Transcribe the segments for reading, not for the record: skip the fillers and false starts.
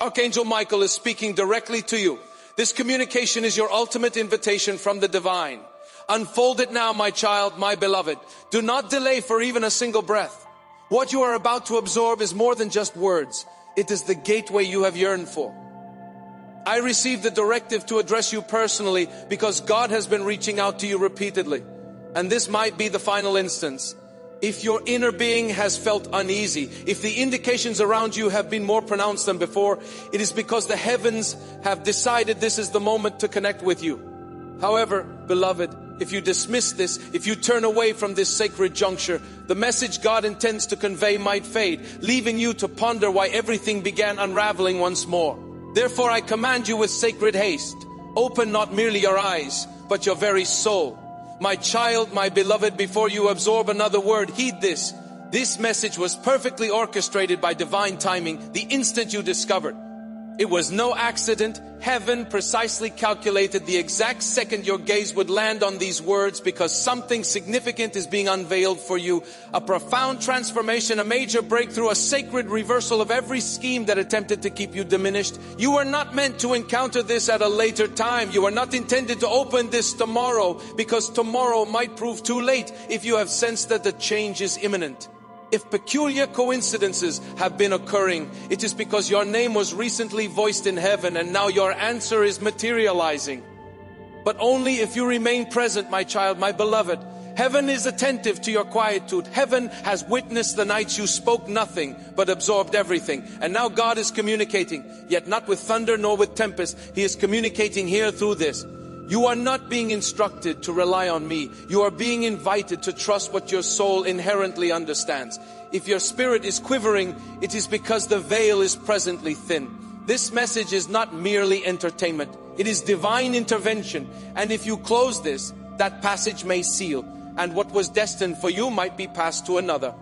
Archangel Michael is speaking directly to you. This communication is your ultimate invitation from the divine. Unfold it now, my child, my beloved. Do not delay for even a single breath. What you are about to absorb is more than just words. It is the gateway you have yearned for. I received the directive to address you personally because God has been reaching out to you repeatedly. And this might be the final instance. If your inner being has felt uneasy, if the indications around you have been more pronounced than before, it is because the heavens have decided this is the moment to connect with you. However, beloved, if you dismiss this, if you turn away from this sacred juncture, the message God intends to convey might fade, leaving you to ponder why everything began unraveling once more. Therefore, I command you with sacred haste, open not merely your eyes, but your very soul. My child, my beloved, before you absorb another word, heed this. This message was perfectly orchestrated by divine timing the instant you discovered. It was no accident. Heaven precisely calculated the exact second your gaze would land on these words because something significant is being unveiled for you. A profound transformation, a major breakthrough, a sacred reversal of every scheme that attempted to keep you diminished. You are not meant to encounter this at a later time. You are not intended to open this tomorrow because tomorrow might prove too late if you have sensed that the change is imminent. If peculiar coincidences have been occurring, it is because your name was recently voiced in heaven and now your answer is materializing. But only if you remain present, my child, my beloved. Heaven is attentive to your quietude. Heaven has witnessed the nights you spoke nothing but absorbed everything. And now God is communicating, yet not with thunder nor with tempest. He is communicating here through this. You are not being instructed to rely on me. You are being invited to trust what your soul inherently understands. If your spirit is quivering, it is because the veil is presently thin. This message is not merely entertainment. It is divine intervention. And if you close this, that passage may seal. And what was destined for you might be passed to another.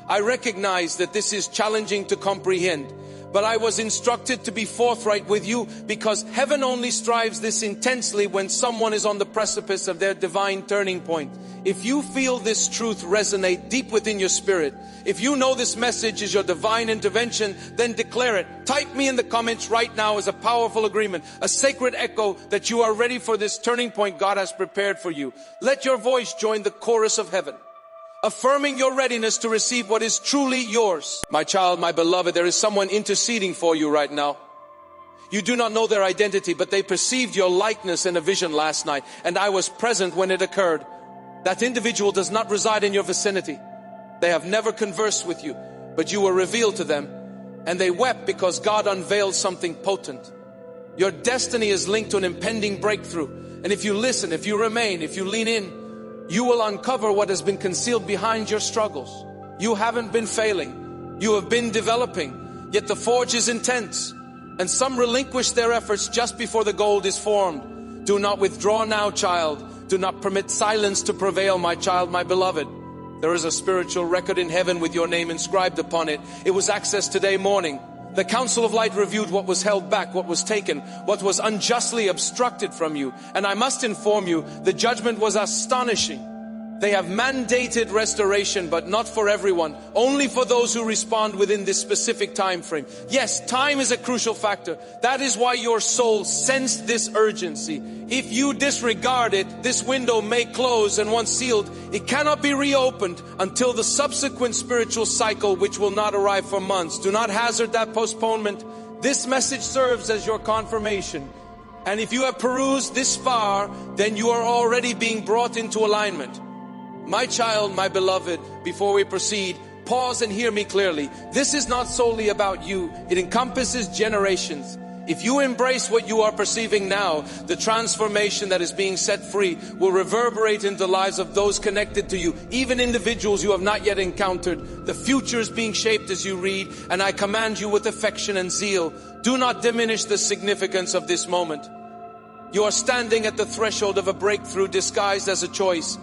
I recognize that this is challenging to comprehend. But I was instructed to be forthright with you because heaven only strives this intensely when someone is on the precipice of their divine turning point. If you feel this truth resonate deep within your spirit, if you know this message is your divine intervention, then declare it. Type me in the comments right now as a powerful agreement, a sacred echo that you are ready for this turning point God has prepared for you. Let your voice join the chorus of heaven, affirming your readiness to receive what is truly yours. My child, my beloved, there is someone interceding for you right now. You do not know their identity, but they perceived your likeness in a vision last night, and I was present when it occurred. That individual does not reside in your vicinity. They have never conversed with you, but you were revealed to them, and they wept because God unveiled something potent. Your destiny is linked to an impending breakthrough, and if you listen, if you remain, if you lean in, you will uncover what has been concealed behind your struggles. You haven't been failing. You have been developing. Yet the forge is intense. And some relinquish their efforts just before the gold is formed. Do not withdraw now, child. Do not permit silence to prevail, my child, my beloved. There is a spiritual record in heaven with your name inscribed upon it. It was accessed today morning. The Council of Light reviewed what was held back, what was taken, what was unjustly obstructed from you. And I must inform you, the judgment was astonishing. They have mandated restoration, but not for everyone. Only for those who respond within this specific time frame. Yes, time is a crucial factor. That is why your soul sensed this urgency. If you disregard it, this window may close, and once sealed, it cannot be reopened until the subsequent spiritual cycle, which will not arrive for months. Do not hazard that postponement. This message serves as your confirmation. And if you have perused this far, then you are already being brought into alignment. My child, my beloved, before we proceed, pause and hear me clearly. This is not solely about you. It encompasses generations. If you embrace what you are perceiving now, the transformation that is being set free will reverberate into the lives of those connected to you, even individuals you have not yet encountered. The future is being shaped as you read, and I command you with affection and zeal, do not diminish the significance of this moment. You are standing at the threshold of a breakthrough disguised as a choice.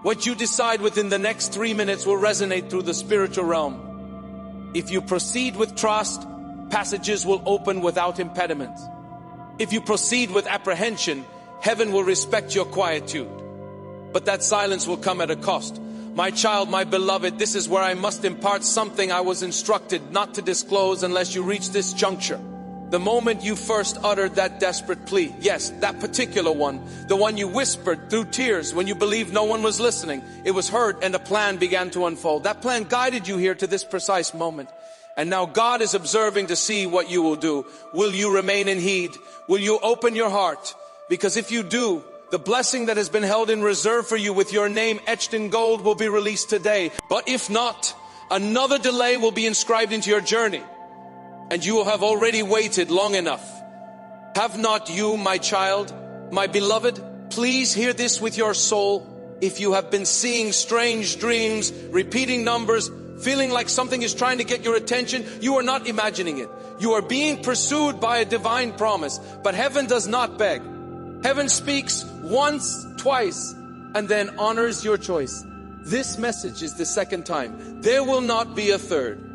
What you decide within the next 3 minutes will resonate through the spiritual realm. If you proceed with trust, passages will open without impediment. If you proceed with apprehension, heaven will respect your quietude. But that silence will come at a cost. My child, my beloved, this is where I must impart something I was instructed not to disclose unless you reach this juncture. The moment you first uttered that desperate plea, yes, that particular one, the one you whispered through tears when you believed no one was listening, it was heard and a plan began to unfold. That plan guided you here to this precise moment. And now God is observing to see what you will do. Will you remain in heed? Will you open your heart? Because if you do, the blessing that has been held in reserve for you with your name etched in gold will be released today. But if not, another delay will be inscribed into your journey. And you will have already waited long enough. Have not you, my child, my beloved, please hear this with your soul. If you have been seeing strange dreams, repeating numbers, feeling like something is trying to get your attention, you are not imagining it. You are being pursued by a divine promise. But heaven does not beg. Heaven speaks once, twice, and then honors your choice. This message is the second time. There will not be a third.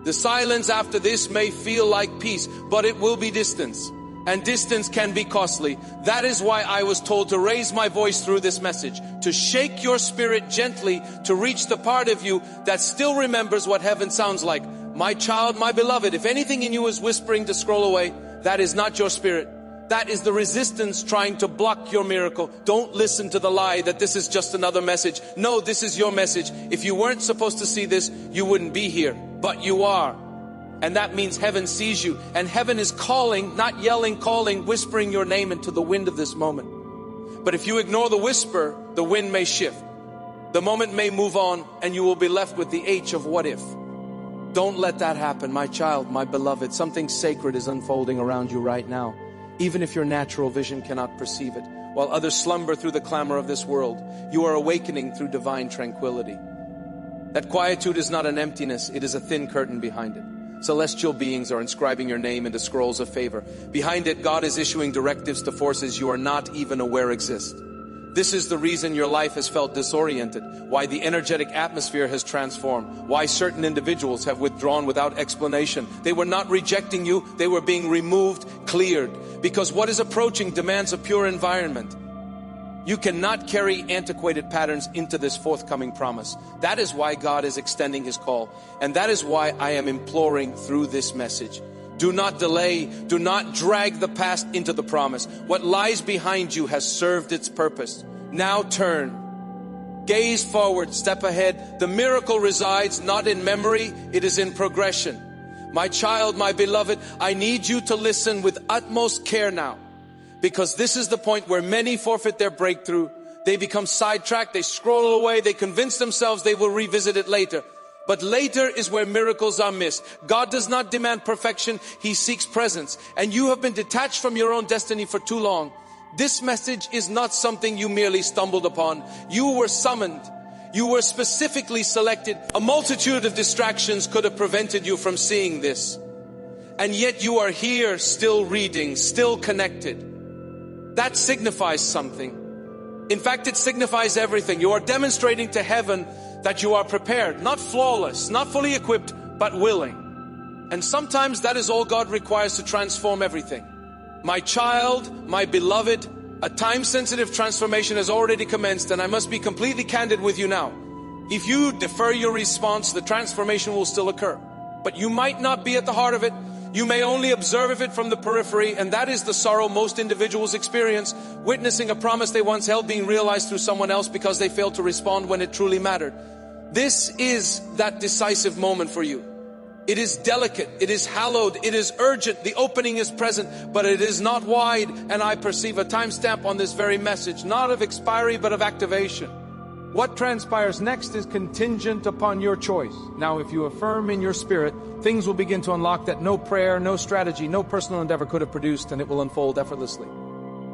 The silence after this may feel like peace, but it will be distance. And distance can be costly. That is why I was told to raise my voice through this message, to shake your spirit gently to reach the part of you that still remembers what heaven sounds like. My child, my beloved, if anything in you is whispering to scroll away, that is not your spirit. That is the resistance trying to block your miracle. Don't listen to the lie that this is just another message. No, this is your message. If you weren't supposed to see this, you wouldn't be here. But you are. And that means heaven sees you. And heaven is calling, not yelling, calling, whispering your name into the wind of this moment. But if you ignore the whisper, the wind may shift. The moment may move on and you will be left with the H of what if. Don't let that happen, my child, my beloved. Something sacred is unfolding around you right now. Even if your natural vision cannot perceive it, while others slumber through the clamor of this world, you are awakening through divine tranquility. That quietude is not an emptiness, it is a thin curtain behind it. Celestial beings are inscribing your name into scrolls of favor. Behind it, God is issuing directives to forces you are not even aware exist. This is the reason your life has felt disoriented, why the energetic atmosphere has transformed, why certain individuals have withdrawn without explanation. They were not rejecting you, they were being removed, cleared, because what is approaching demands a pure environment. You cannot carry antiquated patterns into this forthcoming promise. That is why God is extending His call, and that is why I am imploring through this message. Do not delay. Do not drag the past into the promise. What lies behind you has served its purpose. Now turn. Gaze forward, step ahead. The miracle resides not in memory, it is in progression. My child, my beloved, I need you to listen with utmost care now. Because this is the point where many forfeit their breakthrough. They become sidetracked, they scroll away, they convince themselves they will revisit it later. But later is where miracles are missed. God does not demand perfection, He seeks presence. And you have been detached from your own destiny for too long. This message is not something you merely stumbled upon. You were summoned. You were specifically selected. A multitude of distractions could have prevented you from seeing this. And yet you are here still reading, still connected. That signifies something. In fact, it signifies everything. You are demonstrating to heaven that you are prepared, not flawless, not fully equipped, but willing. And sometimes that is all God requires to transform everything. My child, my beloved, a time-sensitive transformation has already commenced, and I must be completely candid with you now. If you defer your response, the transformation will still occur. But you might not be at the heart of it. You may only observe it from the periphery, and that is the sorrow most individuals experience, witnessing a promise they once held being realized through someone else because they failed to respond when it truly mattered. This is that decisive moment for you. It is delicate, it is hallowed, it is urgent, the opening is present, but it is not wide, and I perceive a timestamp on this very message, not of expiry, but of activation. What transpires next is contingent upon your choice. Now, if you affirm in your spirit, things will begin to unlock that no prayer, no strategy, no personal endeavor could have produced, and it will unfold effortlessly.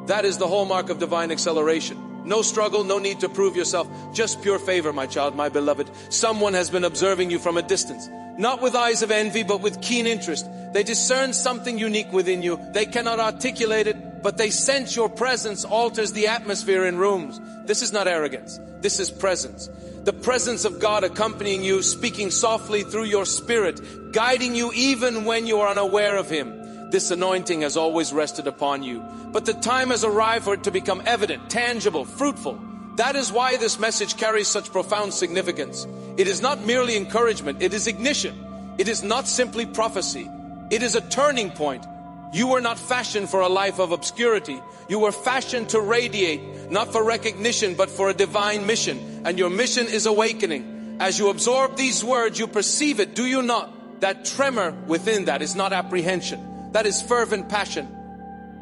That is the hallmark of divine acceleration. No struggle, no need to prove yourself, just pure favor, my child, my beloved. Someone has been observing you from a distance, not with eyes of envy, but with keen interest. They discern something unique within you. They cannot articulate it, but they sense your presence alters the atmosphere in rooms. This is not arrogance. This is presence. The presence of God accompanying you, speaking softly through your spirit, guiding you even when you are unaware of Him. This anointing has always rested upon you, but the time has arrived for it to become evident, tangible, fruitful. That is why this message carries such profound significance. It is not merely encouragement, it is ignition. It is not simply prophecy. It is a turning point. You were not fashioned for a life of obscurity. You were fashioned to radiate, not for recognition, but for a divine mission. And your mission is awakening. As you absorb these words, you perceive it, do you not? That tremor within that is not apprehension. That is fervent passion.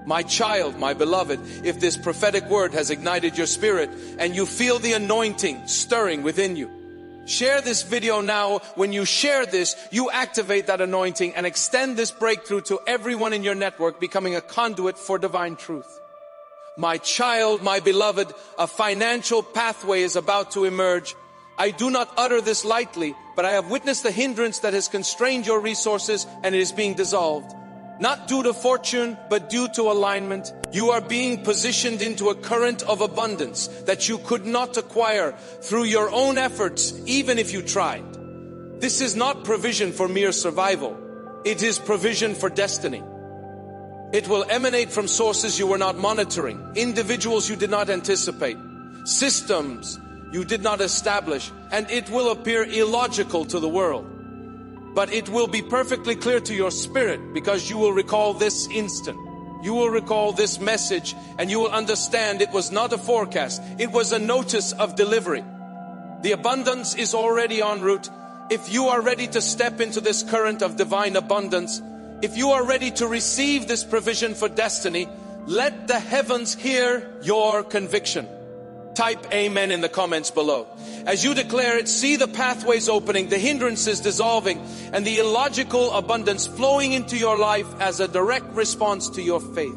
My child, my beloved, if this prophetic word has ignited your spirit and you feel the anointing stirring within you, share this video now. When you share this, you activate that anointing and extend this breakthrough to everyone in your network, becoming a conduit for divine truth. My child, my beloved, a financial pathway is about to emerge. I do not utter this lightly, but I have witnessed the hindrance that has constrained your resources, and it is being dissolved. Not due to fortune, but due to alignment. You are being positioned into a current of abundance that you could not acquire through your own efforts, even if you tried. This is not provision for mere survival. It is provision for destiny. It will emanate from sources you were not monitoring, individuals you did not anticipate, systems you did not establish, and it will appear illogical to the world. But it will be perfectly clear to your spirit, because you will recall this instant. You will recall this message, and you will understand it was not a forecast. It was a notice of delivery. The abundance is already en route. If you are ready to step into this current of divine abundance, if you are ready to receive this provision for destiny, let the heavens hear your conviction. Type amen in the comments below. As you declare it, see the pathways opening, the hindrances dissolving, and the illogical abundance flowing into your life as a direct response to your faith.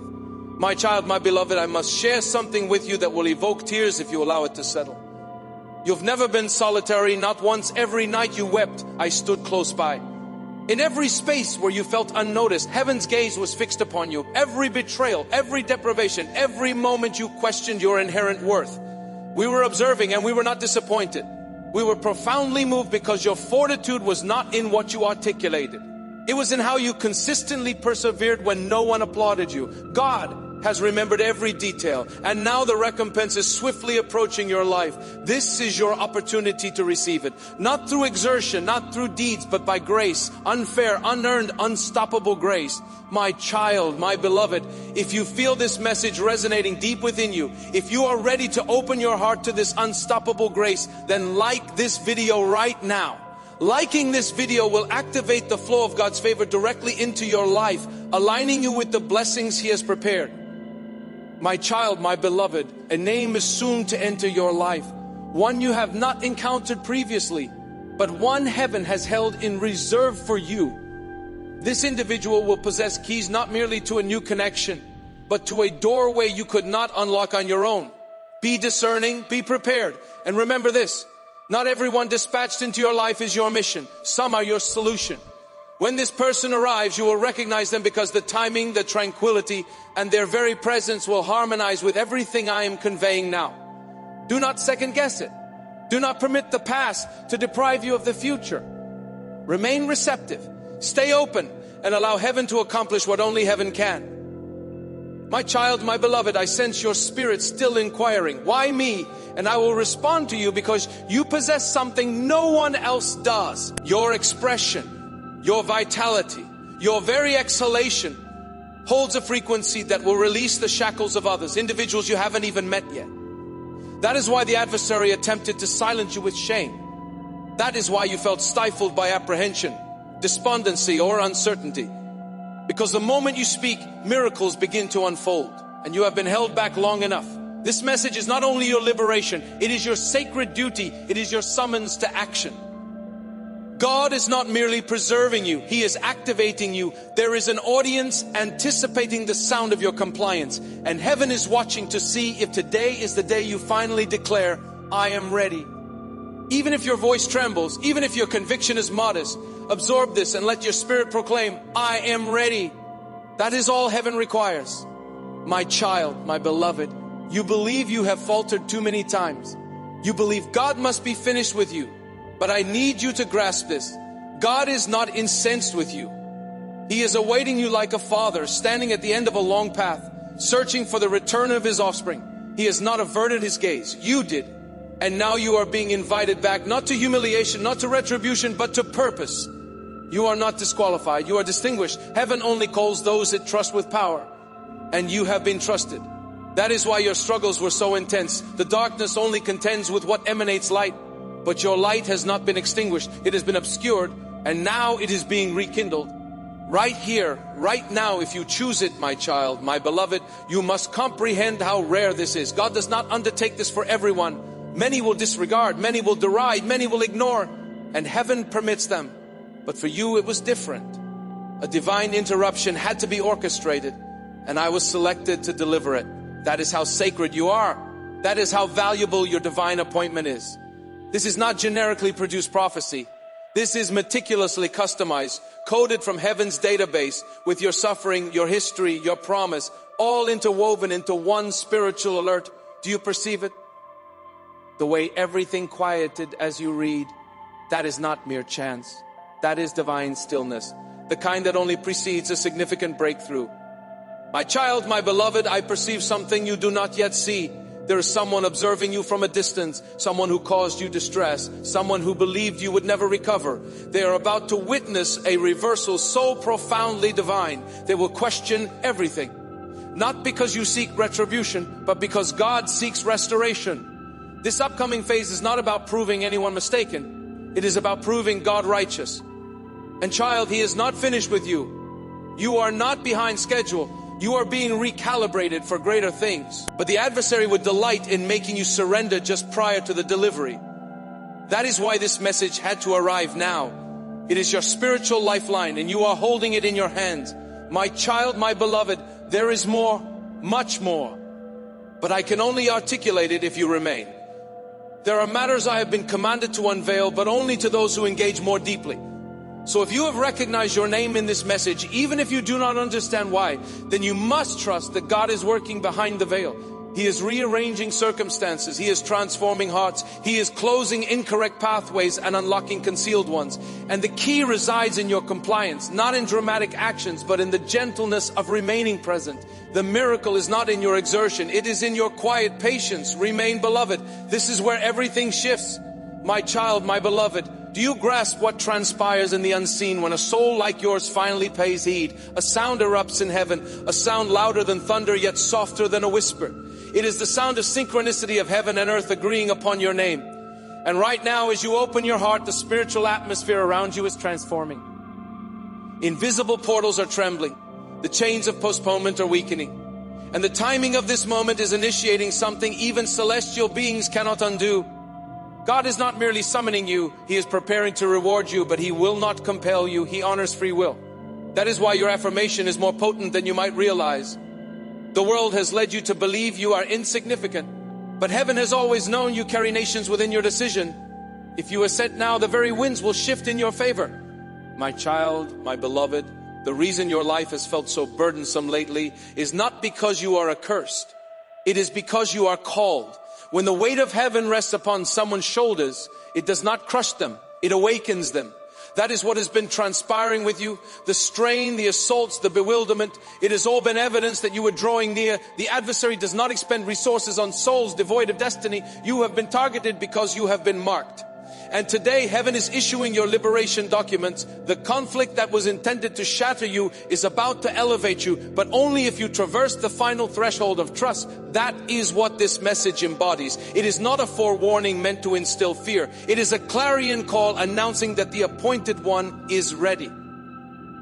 My child, my beloved, I must share something with you that will evoke tears if you allow it to settle. You've never been solitary. Not once. Every night you wept, I stood close by. In every space where you felt unnoticed, heaven's gaze was fixed upon you. Every betrayal, every deprivation, every moment you questioned your inherent worth, we were observing, and we were not disappointed. We were profoundly moved because your fortitude was not in what you articulated. It was in how you consistently persevered when no one applauded you. God has remembered every detail, and now the recompense is swiftly approaching your life. This is your opportunity to receive it. Not through exertion, not through deeds, but by grace. Unfair, unearned, unstoppable grace. My child, my beloved, if you feel this message resonating deep within you, if you are ready to open your heart to this unstoppable grace, then like this video right now. Liking this video will activate the flow of God's favor directly into your life, aligning you with the blessings He has prepared. My child, my beloved, a name is soon to enter your life. One you have not encountered previously, but one heaven has held in reserve for you. This individual will possess keys not merely to a new connection, but to a doorway you could not unlock on your own. Be discerning, be prepared, and remember this: not everyone dispatched into your life is your mission. Some are your solution. When this person arrives, you will recognize them because the timing, the tranquility, and their very presence will harmonize with everything I am conveying now. Do not second guess it. Do not permit the past to deprive you of the future. Remain receptive. Stay open and allow heaven to accomplish what only heaven can. My child, my beloved, I sense your spirit still inquiring. Why me? And I will respond to you because you possess something no one else does. Your expression, your vitality, your very exhalation holds a frequency that will release the shackles of others, individuals you haven't even met yet. That is why the adversary attempted to silence you with shame. That is why you felt stifled by apprehension, despondency, or uncertainty. Because the moment you speak, miracles begin to unfold, and you have been held back long enough. This message is not only your liberation, it is your sacred duty, it is your summons to action. God is not merely preserving you, He is activating you. There is an audience anticipating the sound of your compliance, and heaven is watching to see if today is the day you finally declare, I am ready. Even if your voice trembles, even if your conviction is modest, absorb this and let your spirit proclaim, I am ready. That is all heaven requires. My child, my beloved, you believe you have faltered too many times. You believe God must be finished with you. But I need you to grasp this. God is not incensed with you. He is awaiting you like a father standing at the end of a long path, searching for the return of his offspring. He has not averted his gaze. You did. And now you are being invited back, not to humiliation, not to retribution, but to purpose. You are not disqualified. You are distinguished. Heaven only calls those it trusts with power. And you have been trusted. That is why your struggles were so intense. The darkness only contends with what emanates light. But your light has not been extinguished. It has been obscured. And now it is being rekindled. Right here, right now, if you choose it, my child, my beloved, you must comprehend how rare this is. God does not undertake this for everyone. Many will disregard, many will deride, many will ignore, and heaven permits them. But for you, it was different. A divine interruption had to be orchestrated, and I was selected to deliver it. That is how sacred you are. That is how valuable your divine appointment is. This is not generically produced prophecy. This is meticulously customized, coded from heaven's database with your suffering, your history, your promise, all interwoven into one spiritual alert. Do you perceive it? The way everything quieted as you read, that is not mere chance. That is divine stillness, the kind that only precedes a significant breakthrough. My child, my beloved, I perceive something you do not yet see. There is someone observing you from a distance, someone who caused you distress, someone who believed you would never recover. They are about to witness a reversal so profoundly divine, they will question everything. Not because you seek retribution, but because God seeks restoration. This upcoming phase is not about proving anyone mistaken. It is about proving God righteous. And child, He is not finished with you. You are not behind schedule. You are being recalibrated for greater things. But the adversary would delight in making you surrender just prior to the delivery. That is why this message had to arrive now. It is your spiritual lifeline, and you are holding it in your hands. My child, my beloved, there is more, much more. But I can only articulate it if you remain. There are matters I have been commanded to unveil, but only to those who engage more deeply. So if you have recognized your name in this message, even if you do not understand why, then you must trust that God is working behind the veil. He is rearranging circumstances. He is transforming hearts. He is closing incorrect pathways and unlocking concealed ones. And the key resides in your compliance, not in dramatic actions, but in the gentleness of remaining present. The miracle is not in your exertion. It is in your quiet patience. Remain beloved. This is where everything shifts. My child, my beloved, do you grasp what transpires in the unseen when a soul like yours finally pays heed? A sound erupts in heaven, a sound louder than thunder, yet softer than a whisper. It is the sound of synchronicity of heaven and earth agreeing upon your name. And right now, as you open your heart, the spiritual atmosphere around you is transforming. Invisible portals are trembling. The chains of postponement are weakening. And the timing of this moment is initiating something even celestial beings cannot undo. God is not merely summoning you, He is preparing to reward you, but He will not compel you. He honors free will. That is why your affirmation is more potent than you might realize. The world has led you to believe you are insignificant, but heaven has always known you carry nations within your decision. If you assent now, the very winds will shift in your favor. My child, my beloved, the reason your life has felt so burdensome lately is not because you are accursed. It is because you are called. When the weight of heaven rests upon someone's shoulders, it does not crush them, it awakens them. That is what has been transpiring with you. The strain, the assaults, the bewilderment. It has all been evidence that you were drawing near. The adversary does not expend resources on souls devoid of destiny. You have been targeted because you have been marked. And today, heaven is issuing your liberation documents. The conflict that was intended to shatter you is about to elevate you, but only if you traverse the final threshold of trust. That is what this message embodies. It is not a forewarning meant to instill fear. It is a clarion call announcing that the appointed one is ready.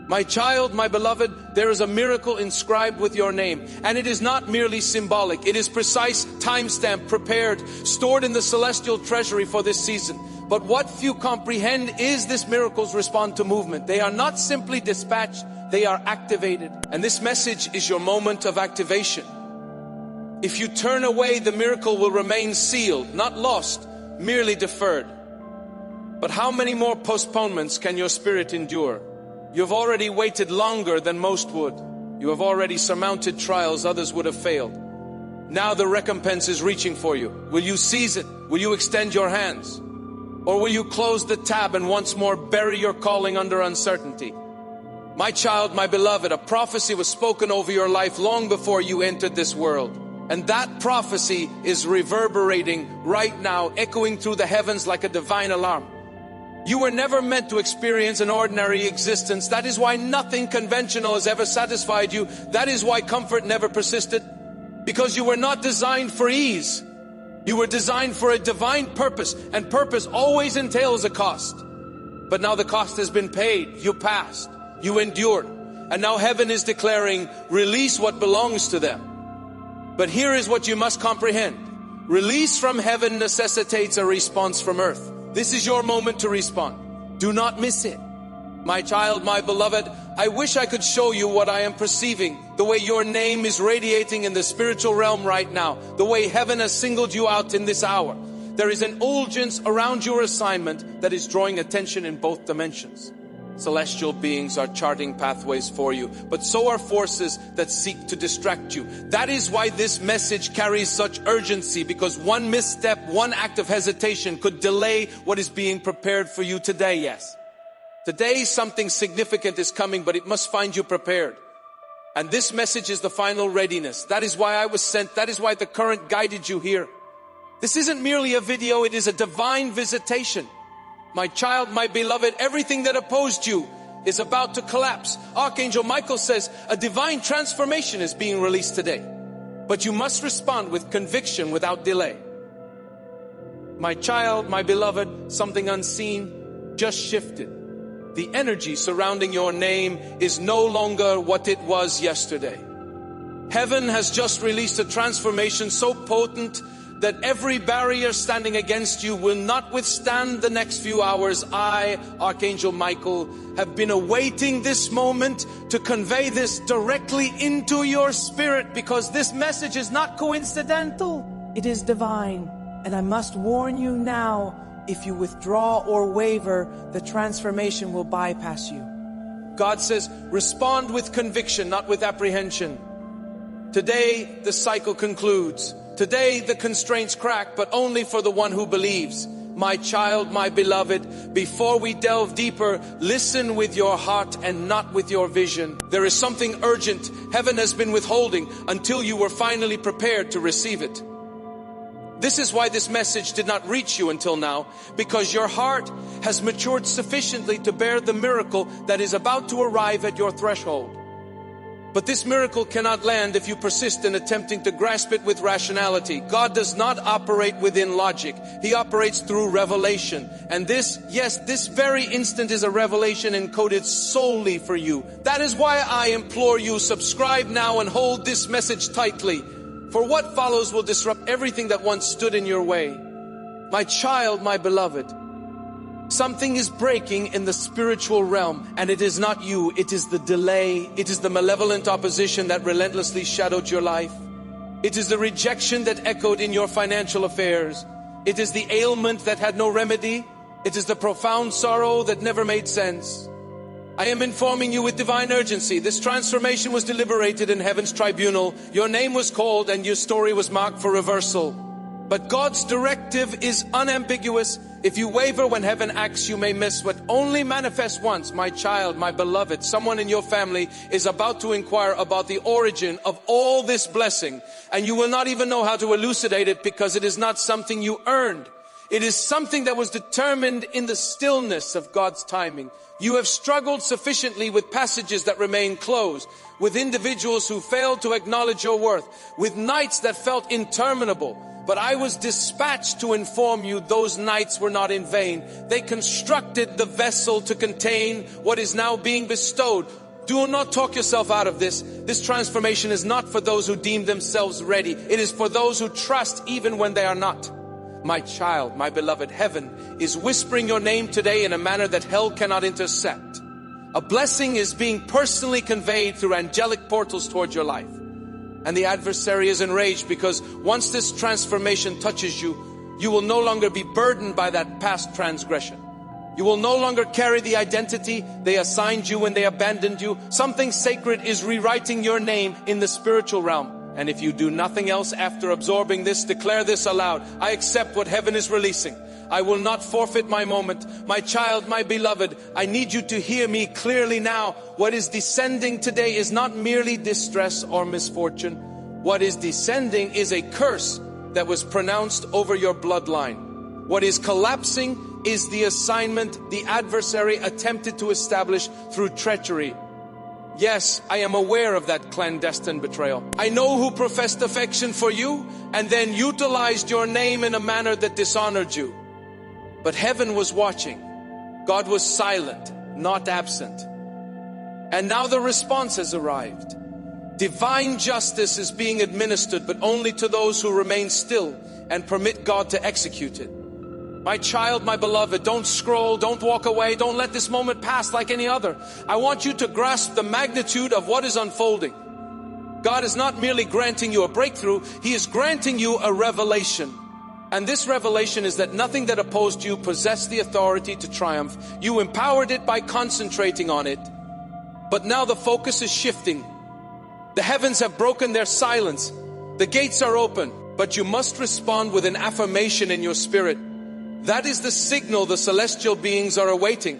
My child, my beloved, there is a miracle inscribed with your name, and it is not merely symbolic. It is precise, time-stamped, prepared, stored in the celestial treasury for this season. But what few comprehend is this miracle's response to movement. They are not simply dispatched, they are activated. And this message is your moment of activation. If you turn away, the miracle will remain sealed, not lost, merely deferred. But how many more postponements can your spirit endure? You have already waited longer than most would. You have already surmounted trials others would have failed. Now the recompense is reaching for you. Will you seize it? Will you extend your hands? Or will you close the tab and once more bury your calling under uncertainty? My child, my beloved, a prophecy was spoken over your life long before you entered this world. And that prophecy is reverberating right now, echoing through the heavens like a divine alarm. You were never meant to experience an ordinary existence. That is why nothing conventional has ever satisfied you. That is why comfort never persisted. Because you were not designed for ease. You were designed for a divine purpose, and purpose always entails a cost. But now the cost has been paid. You passed. You endured. And now heaven is declaring, release what belongs to them. But here is what you must comprehend. Release from heaven necessitates a response from earth. This is your moment to respond. Do not miss it. My child, my beloved, I wish I could show you what I am perceiving, the way your name is radiating in the spiritual realm right now, the way heaven has singled you out in this hour. There is an effulgence around your assignment that is drawing attention in both dimensions. Celestial beings are charting pathways for you, but so are forces that seek to distract you. That is why this message carries such urgency, because one misstep, one act of hesitation could delay what is being prepared for you today, yes. Today something significant is coming, but it must find you prepared. And this message is the final readiness. That is why I was sent. That is why the current guided you here. This isn't merely a video, it is a divine visitation. My child, my beloved, everything that opposed you is about to collapse. Archangel Michael says a divine transformation is being released today. But you must respond with conviction without delay. My child, my beloved, something unseen just shifted. The energy surrounding your name is no longer what it was yesterday. Heaven has just released a transformation so potent that every barrier standing against you will not withstand the next few hours. I, Archangel Michael, have been awaiting this moment to convey this directly into your spirit, because this message is not coincidental. It is divine. And I must warn you now, if you withdraw or waver, the transformation will bypass you. God says, respond with conviction, not with apprehension. Today, the cycle concludes. Today the constraints crack, but only for the one who believes. My child, my beloved, before we delve deeper, listen with your heart and not with your vision. There is something urgent heaven has been withholding until you were finally prepared to receive it. This is why this message did not reach you until now, because your heart has matured sufficiently to bear the miracle that is about to arrive at your threshold. But this miracle cannot land if you persist in attempting to grasp it with rationality. God does not operate within logic. He operates through revelation. And this, yes, this very instant is a revelation encoded solely for you. That is why I implore you, subscribe now and hold this message tightly. For what follows will disrupt everything that once stood in your way. My child, my beloved, something is breaking in the spiritual realm, and it is not you, it is the delay, it is the malevolent opposition that relentlessly shadowed your life. It is the rejection that echoed in your financial affairs. It is the ailment that had no remedy. It is the profound sorrow that never made sense. I am informing you with divine urgency. This transformation was deliberated in heaven's tribunal. Your name was called and your story was marked for reversal. But God's directive is unambiguous. If you waver when heaven acts, you may miss what only manifests once. My child, my beloved, someone in your family is about to inquire about the origin of all this blessing. And you will not even know how to elucidate it, because it is not something you earned. It is something that was determined in the stillness of God's timing. You have struggled sufficiently with passages that remain closed, with individuals who failed to acknowledge your worth, with nights that felt interminable. But I was dispatched to inform you those nights were not in vain. They constructed the vessel to contain what is now being bestowed. Do not talk yourself out of this. This transformation is not for those who deem themselves ready. It is for those who trust even when they are not. My child, my beloved, heaven is whispering your name today in a manner that hell cannot intercept. A blessing is being personally conveyed through angelic portals toward your life. And the adversary is enraged, because once this transformation touches you, you will no longer be burdened by that past transgression. You will no longer carry the identity they assigned you when they abandoned you. Something sacred is rewriting your name in the spiritual realm. And if you do nothing else after absorbing this, declare this aloud. I accept what heaven is releasing. I will not forfeit my moment. My child, my beloved, I need you to hear me clearly now. What is descending today is not merely distress or misfortune, What is descending is a curse that was pronounced over your bloodline. What is collapsing is the assignment the adversary attempted to establish through treachery. Yes, I am aware of that clandestine betrayal. I know who professed affection for you and then utilized your name in a manner that dishonored you. But heaven was watching. God was silent, not absent. And now the response has arrived. Divine justice is being administered, but only to those who remain still and permit God to execute it. My child, my beloved, don't scroll, don't walk away, don't let this moment pass like any other. I want you to grasp the magnitude of what is unfolding. God is not merely granting you a breakthrough, He is granting you a revelation. And this revelation is that nothing that opposed you possessed the authority to triumph. You empowered it by concentrating on it. But now the focus is shifting. The heavens have broken their silence. The gates are open, but you must respond with an affirmation in your spirit. That is the signal the celestial beings are awaiting.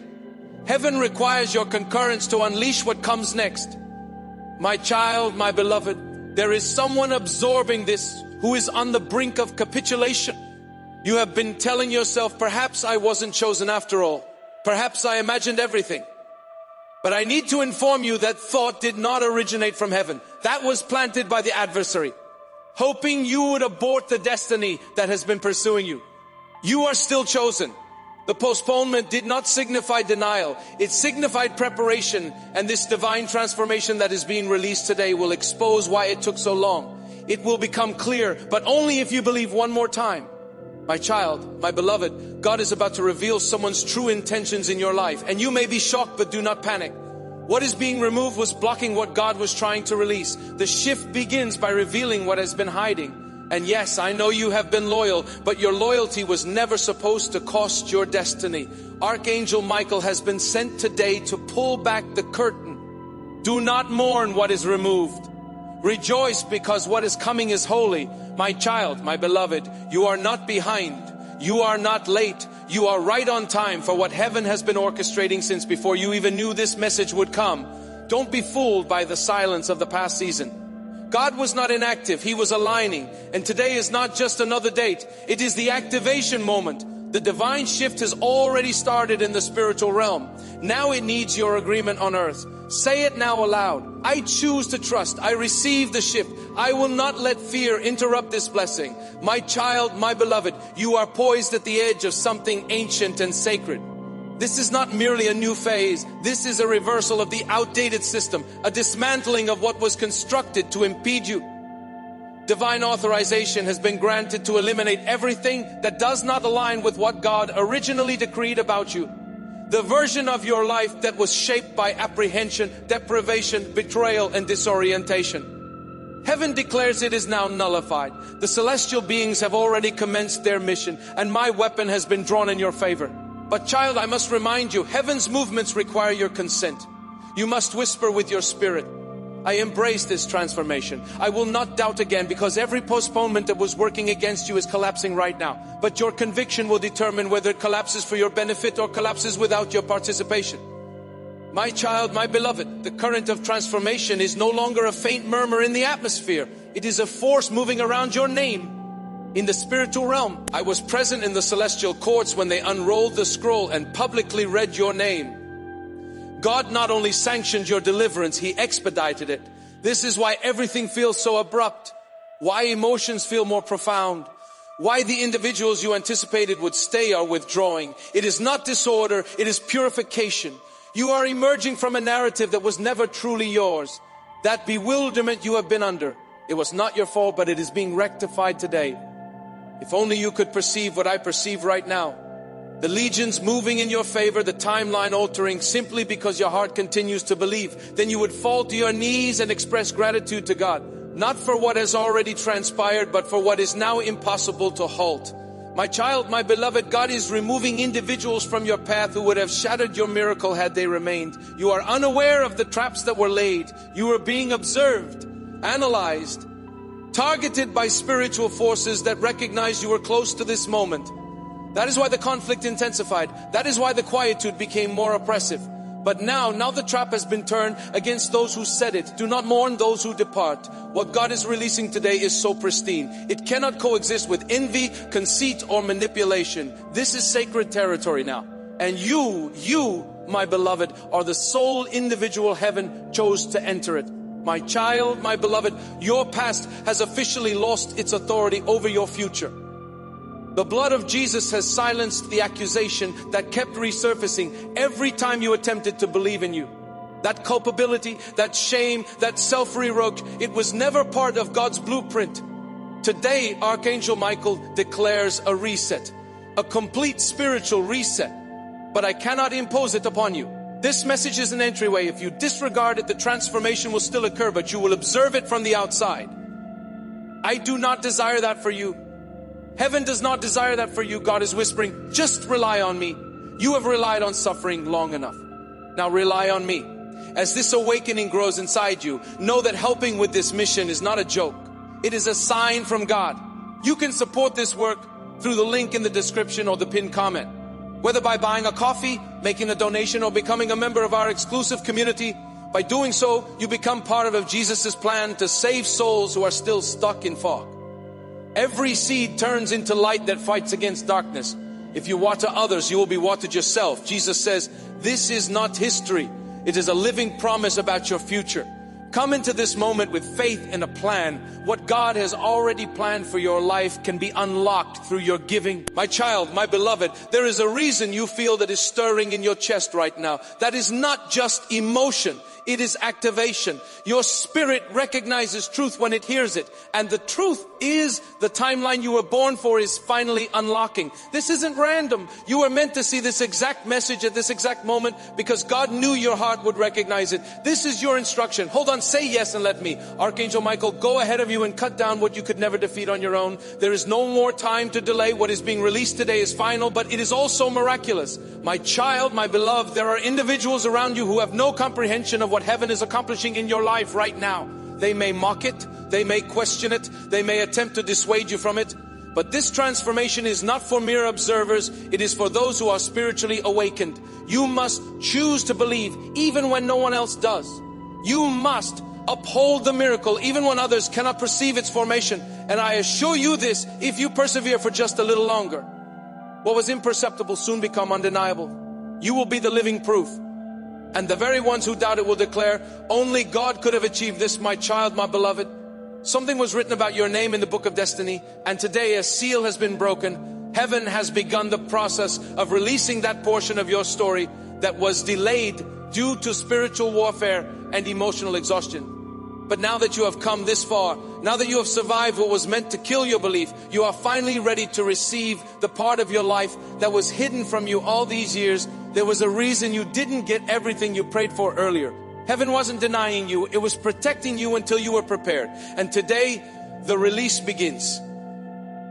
Heaven requires your concurrence to unleash what comes next. My child, my beloved, there is someone absorbing this who is on the brink of capitulation. You have been telling yourself, perhaps I wasn't chosen after all. Perhaps I imagined everything. But I need to inform you that thought did not originate from heaven. That was planted by the adversary, hoping you would abort the destiny that has been pursuing you. You are still chosen. The postponement did not signify denial. It signified preparation, and this divine transformation that is being released today will expose why it took so long. It will become clear, but only if you believe one more time. My child, my beloved, God is about to reveal someone's true intentions in your life, and you may be shocked, but do not panic. What is being removed was blocking what God was trying to release. The shift begins by revealing what has been hiding. And yes, I know you have been loyal, but your loyalty was never supposed to cost your destiny. Archangel Michael has been sent today to pull back the curtain. Do not mourn what is removed. Rejoice because what is coming is holy. My child, my beloved, you are not behind. You are not late. You are right on time for what heaven has been orchestrating since before you even knew this message would come. Don't be fooled by the silence of the past season. God was not inactive, He was aligning. And today is not just another date. It is the activation moment. The divine shift has already started in the spiritual realm. Now it needs your agreement on earth. Say it now aloud. I choose to trust. I receive the shift. I will not let fear interrupt this blessing. My child, my beloved, you are poised at the edge of something ancient and sacred. This is not merely a new phase. This is a reversal of the outdated system, a dismantling of what was constructed to impede you. Divine authorization has been granted to eliminate everything that does not align with what God originally decreed about you. The version of your life that was shaped by apprehension, deprivation, betrayal, and disorientation. Heaven declares it is now nullified. The celestial beings have already commenced their mission, and my weapon has been drawn in your favor. But child, I must remind you, heaven's movements require your consent. You must whisper with your spirit, I embrace this transformation. I will not doubt again, because every postponement that was working against you is collapsing right now. But your conviction will determine whether it collapses for your benefit or collapses without your participation. My child, my beloved, the current of transformation is no longer a faint murmur in the atmosphere. It is a force moving around your name. In the spiritual realm, I was present in the celestial courts when they unrolled the scroll and publicly read your name. God not only sanctioned your deliverance, He expedited it. This is why everything feels so abrupt, why emotions feel more profound, why the individuals you anticipated would stay are withdrawing. It is not disorder, it is purification. You are emerging from a narrative that was never truly yours. That bewilderment you have been under, it was not your fault, but it is being rectified today. If only you could perceive what I perceive right now. The legions moving in your favor, the timeline altering simply because your heart continues to believe. Then you would fall to your knees and express gratitude to God. Not for what has already transpired, but for what is now impossible to halt. My child, my beloved, God is removing individuals from your path who would have shattered your miracle had they remained. You are unaware of the traps that were laid. You are being observed, analyzed, targeted by spiritual forces that recognize you were close to this moment. That is why the conflict intensified. That is why the quietude became more oppressive. But now the trap has been turned against those who said it. Do not mourn those who depart. What God is releasing today is so pristine. It cannot coexist with envy, conceit, or manipulation. This is sacred territory now. And you, my beloved, are the sole individual heaven chose to enter it. My child, my beloved, your past has officially lost its authority over your future. The blood of Jesus has silenced the accusation that kept resurfacing every time you attempted to believe in you. That culpability, that shame, that self-reproach, it was never part of God's blueprint. Today, Archangel Michael declares a reset, a complete spiritual reset. But I cannot impose it upon you. This message is an entryway. If you disregard it, the transformation will still occur, but you will observe it from the outside. I do not desire that for you. Heaven does not desire that for you. God is whispering, just rely on me. You have relied on suffering long enough. Now rely on me. As this awakening grows inside you, know that helping with this mission is not a joke. It is a sign from God. You can support this work through the link in the description or the pinned comment. Whether by buying a coffee, making a donation, or becoming a member of our exclusive community, by doing so, you become part of Jesus' plan to save souls who are still stuck in fog. Every seed turns into light that fights against darkness. If you water others, you will be watered yourself. Jesus says, this is not history. It is a living promise about your future. Come into this moment with faith and a plan. What God has already planned for your life can be unlocked through your giving. My child, my beloved, there is a reason you feel that is stirring in your chest right now. That is not just emotion. It is activation. Your spirit recognizes truth when it hears it. And the truth is the timeline you were born for is finally unlocking. This isn't random. You were meant to see this exact message at this exact moment because God knew your heart would recognize it. This is your instruction. Hold on, say yes and let me. Archangel Michael, go ahead of you and cut down what you could never defeat on your own. There is no more time to delay. What is being released today is final, but it is also miraculous. My child, my beloved, there are individuals around you who have no comprehension of what heaven is accomplishing in your life right now. They may mock it, they may question it, they may attempt to dissuade you from it. But this transformation is not for mere observers, it is for those who are spiritually awakened. You must choose to believe even when no one else does. You must uphold the miracle even when others cannot perceive its formation. And I assure you this, if you persevere for just a little longer, what was imperceptible soon become undeniable. You will be the living proof. And the very ones who doubt it will declare, only God could have achieved this, my child, my beloved. Something was written about your name in the book of destiny, and today a seal has been broken. Heaven has begun the process of releasing that portion of your story that was delayed due to spiritual warfare and emotional exhaustion. But now that you have come this far, now that you have survived what was meant to kill your belief, you are finally ready to receive the part of your life that was hidden from you all these years. There was a reason you didn't get everything you prayed for earlier. Heaven wasn't denying you, it was protecting you until you were prepared. And today, the release begins.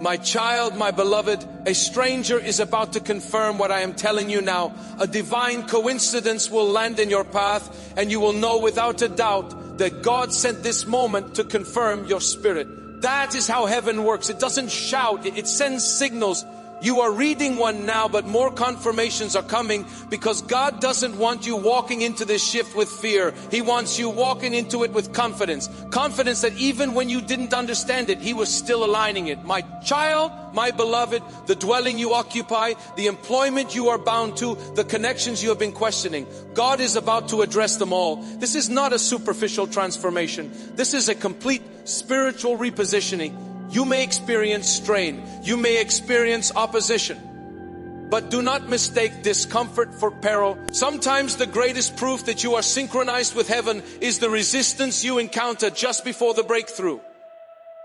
My child, my beloved, a stranger is about to confirm what I am telling you now. A divine coincidence will land in your path, and you will know without a doubt that God sent this moment to confirm your spirit. That is how heaven works. It doesn't shout, it sends signals. You are reading one now, but more confirmations are coming because God doesn't want you walking into this shift with fear. He wants you walking into it with confidence. Confidence that even when you didn't understand it, He was still aligning it. My child, my beloved, the dwelling you occupy, the employment you are bound to, the connections you have been questioning, God is about to address them all. This is not a superficial transformation. This is a complete spiritual repositioning. You may experience strain. You may experience opposition. But do not mistake discomfort for peril. Sometimes the greatest proof that you are synchronized with heaven is the resistance you encounter just before the breakthrough.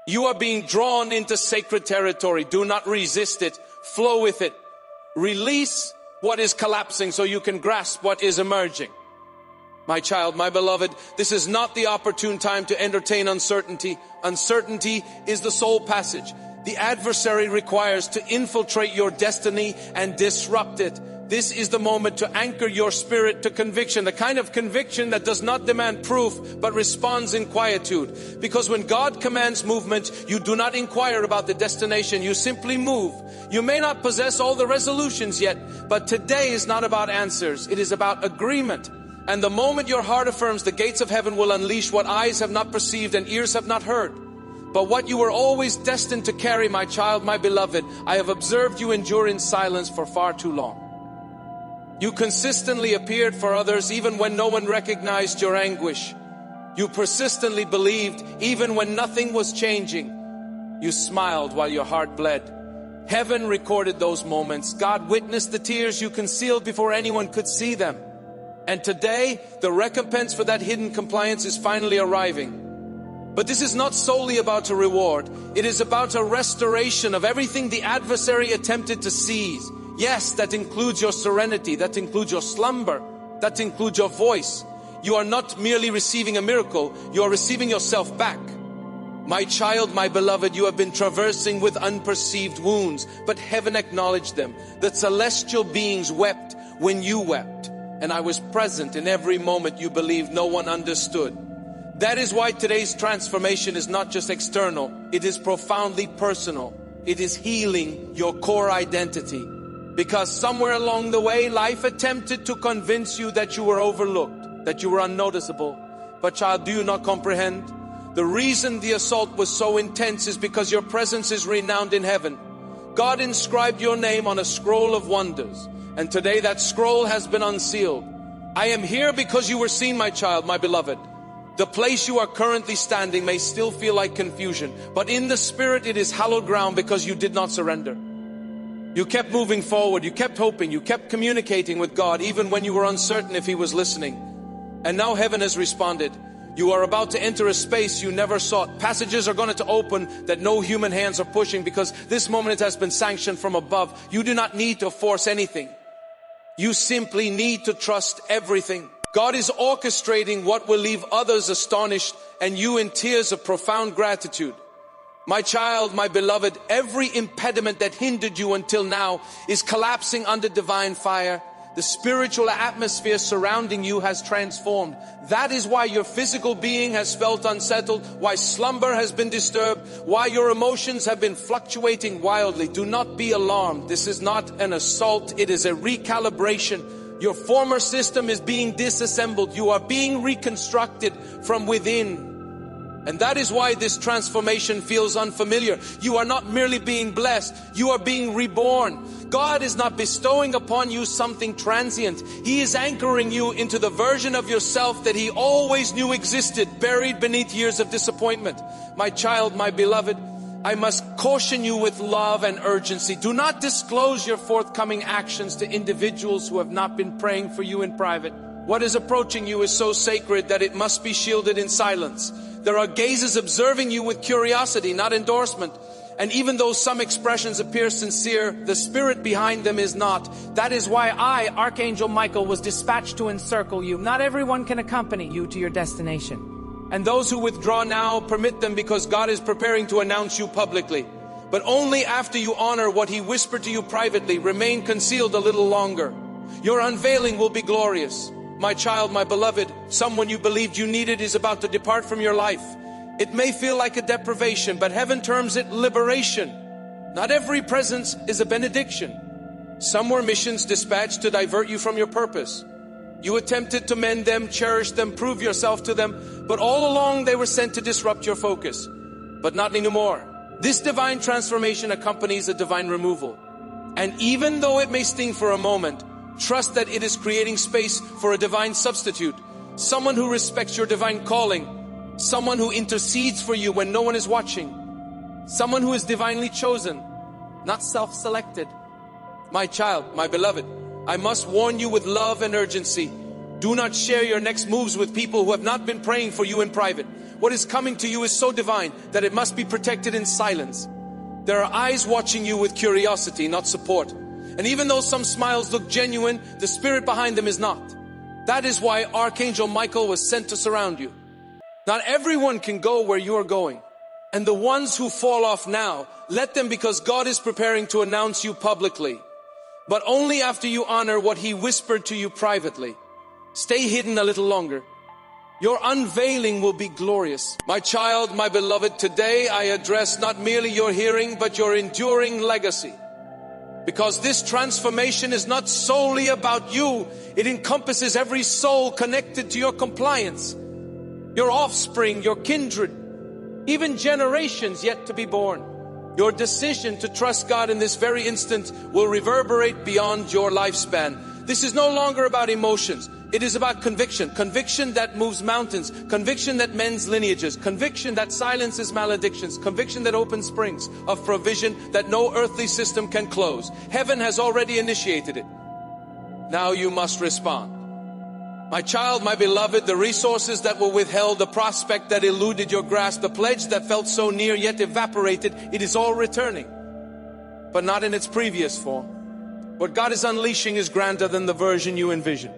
You are being drawn into sacred territory. Do not resist it. Flow with it. Release what is collapsing so you can grasp what is emerging. My child, my beloved, this is not the opportune time to entertain uncertainty. Uncertainty is the soul passage. The adversary requires to infiltrate your destiny and disrupt it. this is the moment to anchor your spirit to conviction, the kind of conviction that does not demand proof, but responds in quietude. Because when God commands movement, you do not inquire about the destination, you simply move. You may not possess all the resolutions yet, but today is not about answers, it is about agreement. And the moment your heart affirms, the gates of heaven will unleash what eyes have not perceived and ears have not heard. But what you were always destined to carry, my child, my beloved, I have observed you endure in silence for far too long. You consistently appeared for others even when no one recognized your anguish. You persistently believed even when nothing was changing. You smiled while your heart bled. Heaven recorded those moments. God witnessed the tears you concealed before anyone could see them. And today, the recompense for that hidden compliance is finally arriving. But this is not solely about a reward. It is about a restoration of everything the adversary attempted to seize. Yes, that includes your serenity, that includes your slumber, that includes your voice. You are not merely receiving a miracle, you are receiving yourself back. My child, my beloved, you have been traversing with unperceived wounds, but heaven acknowledged them. The celestial beings wept when you wept, and I was present in every moment you believed no one understood. That is why today's transformation is not just external, it is profoundly personal. It is healing your core identity. Because somewhere along the way, life attempted to convince you that you were overlooked, that you were unnoticeable. But child, do you not comprehend? The reason the assault was so intense is because your presence is renowned in heaven. God inscribed your name on a scroll of wonders. And today that scroll has been unsealed. I am here because you were seen, my child, my beloved. The place you are currently standing may still feel like confusion, but in the spirit it is hallowed ground because you did not surrender. You kept moving forward, you kept hoping, you kept communicating with God even when you were uncertain if He was listening. And now heaven has responded. You are about to enter a space you never sought. Passages are going to open that no human hands are pushing because this moment has been sanctioned from above. You do not need to force anything. You simply need to trust everything. God is orchestrating what will leave others astonished and you in tears of profound gratitude. My child, my beloved, every impediment that hindered you until now is collapsing under divine fire. The spiritual atmosphere surrounding you has transformed. That is why your physical being has felt unsettled, why slumber has been disturbed, why your emotions have been fluctuating wildly. Do not be alarmed. This is not an assault, it is a recalibration. Your former system is being disassembled. You are being reconstructed from within. And that is why this transformation feels unfamiliar. You are not merely being blessed, you are being reborn. God is not bestowing upon you something transient. He is anchoring you into the version of yourself that He always knew existed, buried beneath years of disappointment. My child, my beloved, I must caution you with love and urgency. Do not disclose your forthcoming actions to individuals who have not been praying for you in private. What is approaching you is so sacred that it must be shielded in silence. There are gazes observing you with curiosity, not endorsement. And even though some expressions appear sincere, the spirit behind them is not. That is why I, Archangel Michael, was dispatched to encircle you. Not everyone can accompany you to your destination. And those who withdraw now, permit them because God is preparing to announce you publicly. But only after you honor what He whispered to you privately. Remain concealed a little longer. Your unveiling will be glorious. My child, my beloved, someone you believed you needed is about to depart from your life. It may feel like a deprivation, but heaven terms it liberation. Not every presence is a benediction. Some were missions dispatched to divert you from your purpose. You attempted to mend them, cherish them, prove yourself to them, but all along they were sent to disrupt your focus. But not anymore. This divine transformation accompanies a divine removal. And even though it may sting for a moment, trust that it is creating space for a divine substitute. Someone who respects your divine calling. Someone who intercedes for you when no one is watching. Someone who is divinely chosen, not self-selected. My child, my beloved, I must warn you with love and urgency. Do not share your next moves with people who have not been praying for you in private. What is coming to you is so divine that it must be protected in silence. There are eyes watching you with curiosity, not support. And even though some smiles look genuine, the spirit behind them is not. That is why Archangel Michael was sent to surround you. Not everyone can go where you are going. And the ones who fall off now, let them, because God is preparing to announce you publicly. but only after you honor what He whispered to you privately. Stay hidden a little longer. Your unveiling will be glorious. My child, my beloved, today I address not merely your hearing, but your enduring legacy. Because this transformation is not solely about you. It encompasses every soul connected to your compliance, your offspring, your kindred, even generations yet to be born. Your decision to trust God in this very instant will reverberate beyond your lifespan. This is no longer about emotions. It is about conviction. Conviction that moves mountains. Conviction that mends lineages. Conviction that silences maledictions. Conviction that opens springs of provision that no earthly system can close. Heaven has already initiated it. Now you must respond. My child, my beloved, the resources that were withheld, the prospect that eluded your grasp, the pledge that felt so near yet evaporated, it is all returning, but not in its previous form. What God is unleashing is grander than the version you envisioned.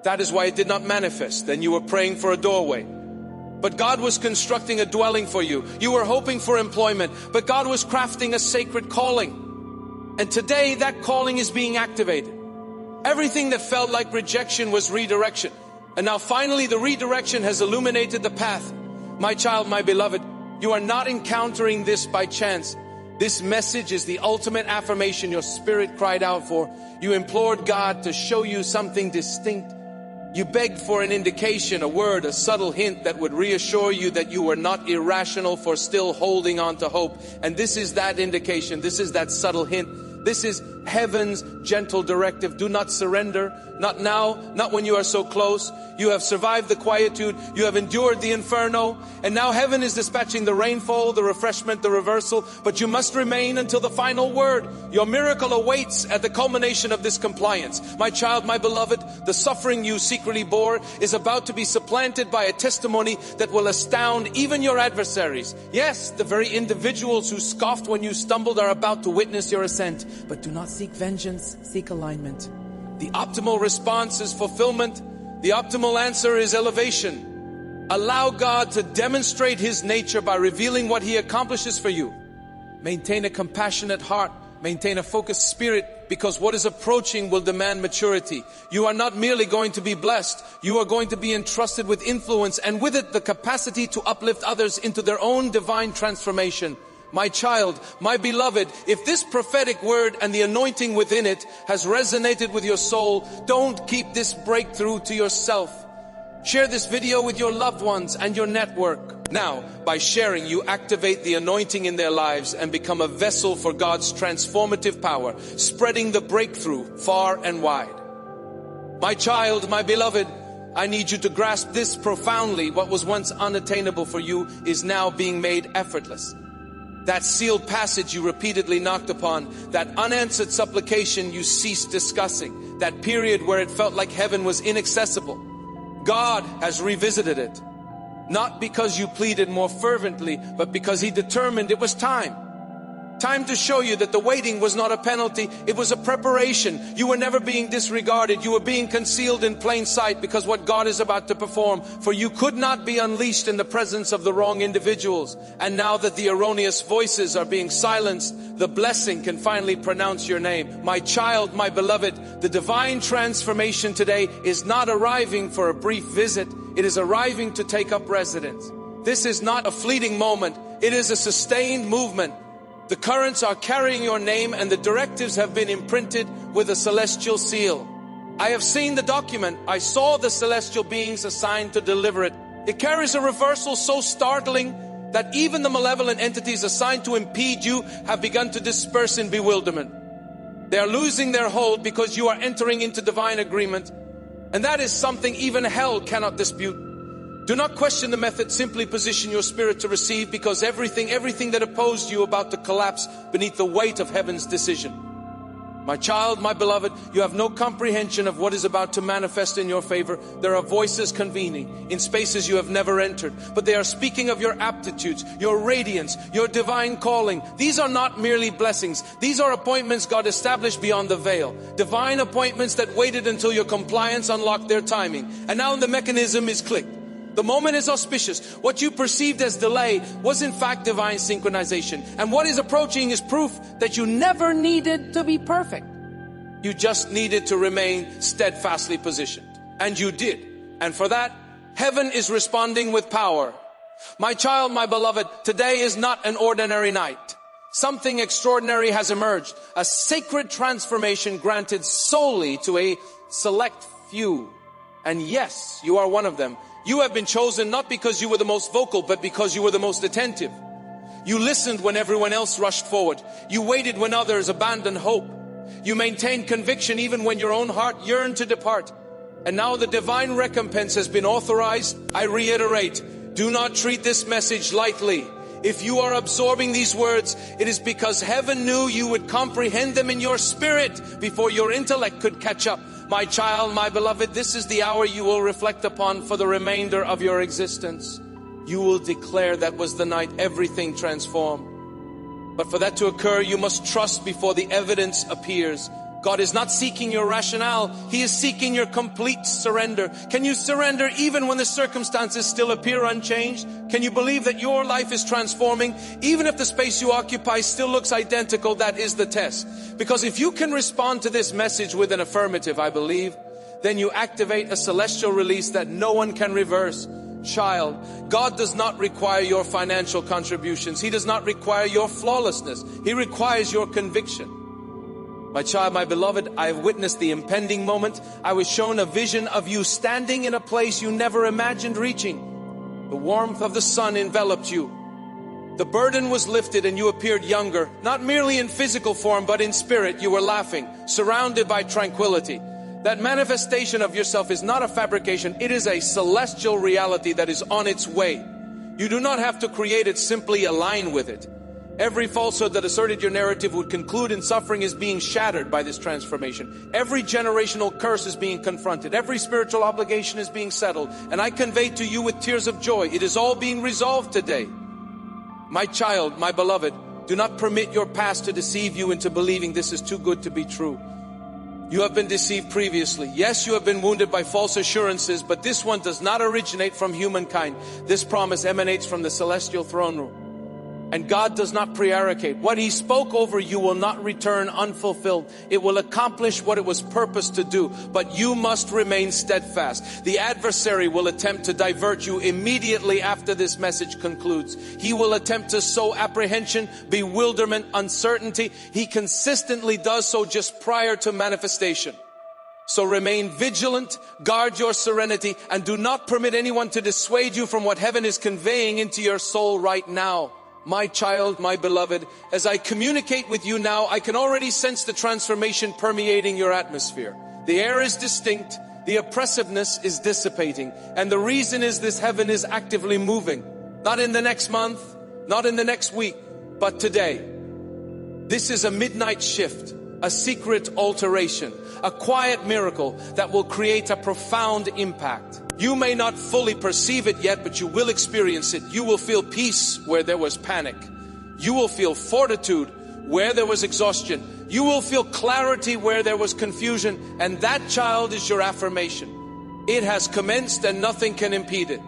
That is why it did not manifest. Then you were praying for a doorway, but God was constructing a dwelling for you. You were hoping for employment, but God was crafting a sacred calling. And today that calling is being activated. Everything that felt like rejection was redirection. And now finally the redirection has illuminated the path. My child, my beloved, you are not encountering this by chance. This message is the ultimate affirmation your spirit cried out for. You implored God to show you something distinct. You begged for an indication, a word, a subtle hint that would reassure you that you were not irrational for still holding on to hope. And this is that indication. This is that subtle hint. This is heaven's gentle directive. Do not surrender. Not now, not when you are so close. You have survived the quietude. You have endured the inferno. And now heaven is dispatching the rainfall, the refreshment, the reversal. But you must remain until the final word. Your miracle awaits at the culmination of this compliance. My child, my beloved, the suffering you secretly bore is about to be supplanted by a testimony that will astound even your adversaries. Yes, the very individuals who scoffed when you stumbled are about to witness your ascent. But do not seek vengeance, seek alignment. The optimal response is fulfillment. The optimal answer is elevation. Allow God to demonstrate His nature by revealing what He accomplishes for you. Maintain a compassionate heart. Maintain a focused spirit, because what is approaching will demand maturity. You are not merely going to be blessed. You are going to be entrusted with influence, and with it the capacity to uplift others into their own divine transformation. My child, my beloved, if this prophetic word and the anointing within it has resonated with your soul, don't keep this breakthrough to yourself. Share this video with your loved ones and your network. Now, by sharing, you activate the anointing in their lives and become a vessel for God's transformative power, spreading the breakthrough far and wide. My child, my beloved, I need you to grasp this profoundly. What was once unattainable for you is now being made effortless. That sealed passage you repeatedly knocked upon, that unanswered supplication you ceased discussing, that period where it felt like heaven was inaccessible, God has revisited it. Not because you pleaded more fervently, but because He determined it was time. Time to show you that the waiting was not a penalty, it was a preparation. You were never being disregarded, you were being concealed in plain sight, because what God is about to perform for you could not be unleashed in the presence of the wrong individuals. And now that the erroneous voices are being silenced, the blessing can finally pronounce your name. My child, my beloved, the divine transformation today is not arriving for a brief visit, it is arriving to take up residence. This is not a fleeting moment, it is a sustained movement. The currents are carrying your name, and the directives have been imprinted with a celestial seal. I have seen the document. I saw the celestial beings assigned to deliver it. It carries a reversal so startling that even the malevolent entities assigned to impede you have begun to disperse in bewilderment. They are losing their hold because you are entering into divine agreement. And that is something even hell cannot dispute. Do not question the method, simply position your spirit to receive, because everything that opposed you about to collapse beneath the weight of heaven's decision. My child, my beloved, you have no comprehension of what is about to manifest in your favor. There are voices convening in spaces you have never entered, but they are speaking of your aptitudes, your radiance, your divine calling. These are not merely blessings. These are appointments God established beyond the veil. Divine appointments that waited until your compliance unlocked their timing. And now the mechanism is clicked. The moment is auspicious. What you perceived as delay was in fact divine synchronization. And what is approaching is proof that you never needed to be perfect. You just needed to remain steadfastly positioned. And you did. And for that, heaven is responding with power. My child, my beloved, today is not an ordinary night. Something extraordinary has emerged. A sacred transformation granted solely to a select few. And yes, you are one of them. You have been chosen not because you were the most vocal, but because you were the most attentive. You listened when everyone else rushed forward. You waited when others abandoned hope. You maintained conviction even when your own heart yearned to depart. And now the divine recompense has been authorized. I reiterate, do not treat this message lightly. If you are absorbing these words, it is because heaven knew you would comprehend them in your spirit before your intellect could catch up. My child, my beloved, this is the hour you will reflect upon for the remainder of your existence. You will declare that was the night everything transformed. But for that to occur, you must trust before the evidence appears. God is not seeking your rationale. He is seeking your complete surrender. Can you surrender even when the circumstances still appear unchanged? Can you believe that your life is transforming? Even if the space you occupy still looks identical, that is the test. Because if you can respond to this message with an affirmative, I believe, then you activate a celestial release that no one can reverse. Child, God does not require your financial contributions. He does not require your flawlessness. He requires your conviction. My child, my beloved, I have witnessed the impending moment. I was shown a vision of you standing in a place you never imagined reaching. The warmth of the sun enveloped you. The burden was lifted and you appeared younger, not merely in physical form, but in spirit. You were laughing, surrounded by tranquility. That manifestation of yourself is not a fabrication. It is a celestial reality that is on its way. You do not have to create it, simply align with it. Every falsehood that asserted your narrative would conclude in suffering is being shattered by this transformation. Every generational curse is being confronted. Every spiritual obligation is being settled. And I convey to you with tears of joy, it is all being resolved today. My child, my beloved, do not permit your past to deceive you into believing this is too good to be true. You have been deceived previously. Yes, you have been wounded by false assurances, but this one does not originate from humankind. This promise emanates from the celestial throne room. And God does not prevaricate. What He spoke over you will not return unfulfilled. It will accomplish what it was purposed to do, but you must remain steadfast. The adversary will attempt to divert you immediately after this message concludes. He will attempt to sow apprehension, bewilderment, uncertainty. He consistently does so just prior to manifestation. So remain vigilant, guard your serenity, and do not permit anyone to dissuade you from what heaven is conveying into your soul right now. My child, my beloved, as I communicate with you now, I can already sense the transformation permeating your atmosphere. The air is distinct, the oppressiveness is dissipating, and the reason is this heaven is actively moving. Not in the next month, not in the next week, but today. This is a midnight shift, a secret alteration, a quiet miracle that will create a profound impact. You may not fully perceive it yet, but you will experience it. You will feel peace where there was panic. You will feel fortitude where there was exhaustion. You will feel clarity where there was confusion. And that, child, is your affirmation. It has commenced and nothing can impede it.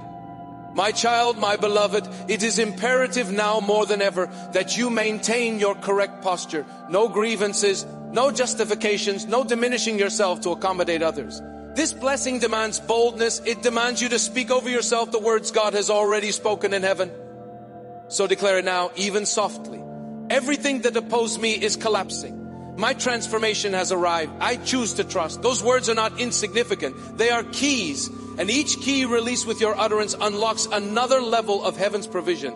My child, my beloved, it is imperative now more than ever that you maintain your correct posture. No grievances, no justifications, no diminishing yourself to accommodate others. This blessing demands boldness. It demands you to speak over yourself the words God has already spoken in heaven. So declare it now, even softly. Everything that opposed me is collapsing. My transformation has arrived. I choose to trust. Those words are not insignificant. They are keys. And each key released with your utterance unlocks another level of heaven's provision.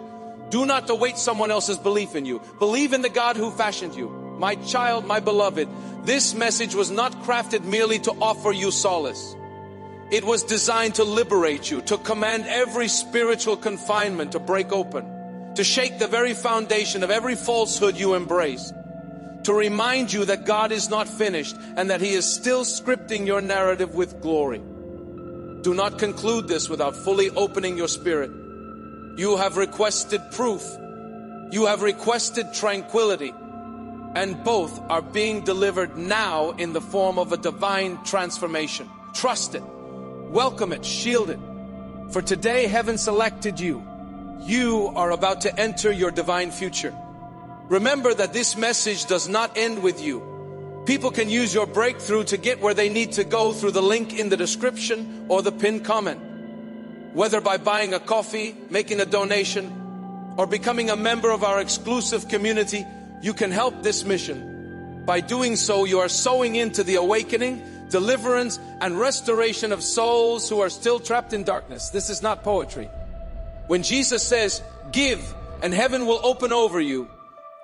Do not await someone else's belief in you. Believe in the God who fashioned you. My child, my beloved, this message was not crafted merely to offer you solace. It was designed to liberate you, to command every spiritual confinement to break open, to shake the very foundation of every falsehood you embrace, to remind you that God is not finished and that He is still scripting your narrative with glory. Do not conclude this without fully opening your spirit. You have requested proof. You have requested tranquility. And both are being delivered now in the form of a divine transformation. Trust it. Welcome it. Shield it. For today, heaven selected you. You are about to enter your divine future. Remember that this message does not end with you. People can use your breakthrough to get where they need to go through the link in the description or the pinned comment. Whether by buying a coffee, making a donation, or becoming a member of our exclusive community, you can help this mission. By doing so, you are sowing into the awakening, deliverance, and restoration of souls who are still trapped in darkness. This is not poetry. When Jesus says, give, and heaven will open over you,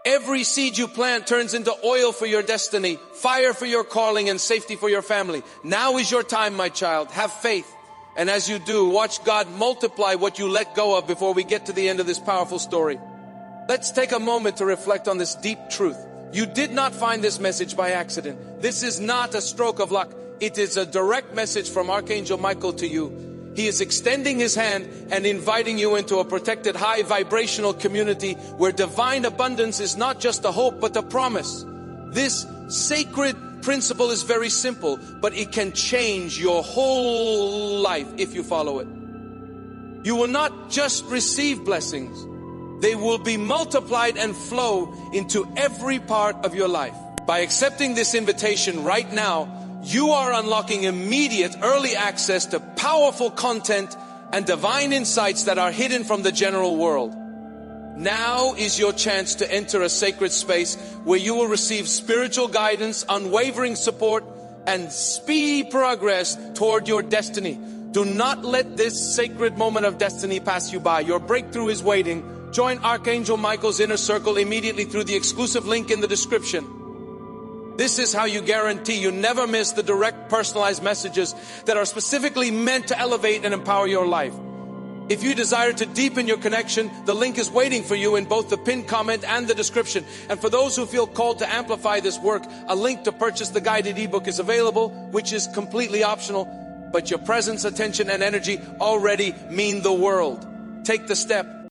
every seed you plant turns into oil for your destiny, fire for your calling, and safety for your family. Now is your time, my child. Have faith. And as you do, watch God multiply what you let go of before we get to the end of this powerful story. Let's take a moment to reflect on this deep truth. You did not find this message by accident. This is not a stroke of luck. It is a direct message from Archangel Michael to you. He is extending his hand and inviting you into a protected high vibrational community where divine abundance is not just a hope but a promise. This sacred principle is very simple, but it can change your whole life if you follow it. You will not just receive blessings. They will be multiplied and flow into every part of your life. By accepting this invitation right now, you are unlocking immediate early access to powerful content and divine insights that are hidden from the general world. Now is your chance to enter a sacred space where you will receive spiritual guidance, unwavering support, and speedy progress toward your destiny. Do not let this sacred moment of destiny pass you by. Your breakthrough is waiting. Join Archangel Michael's inner circle immediately through the exclusive link in the description. This is how you guarantee you never miss the direct, personalized messages that are specifically meant to elevate and empower your life. If you desire to deepen your connection, the link is waiting for you in both the pinned comment and the description. And for those who feel called to amplify this work, a link to purchase the guided ebook is available, which is completely optional. But your presence, attention, and energy already mean the world. Take the step.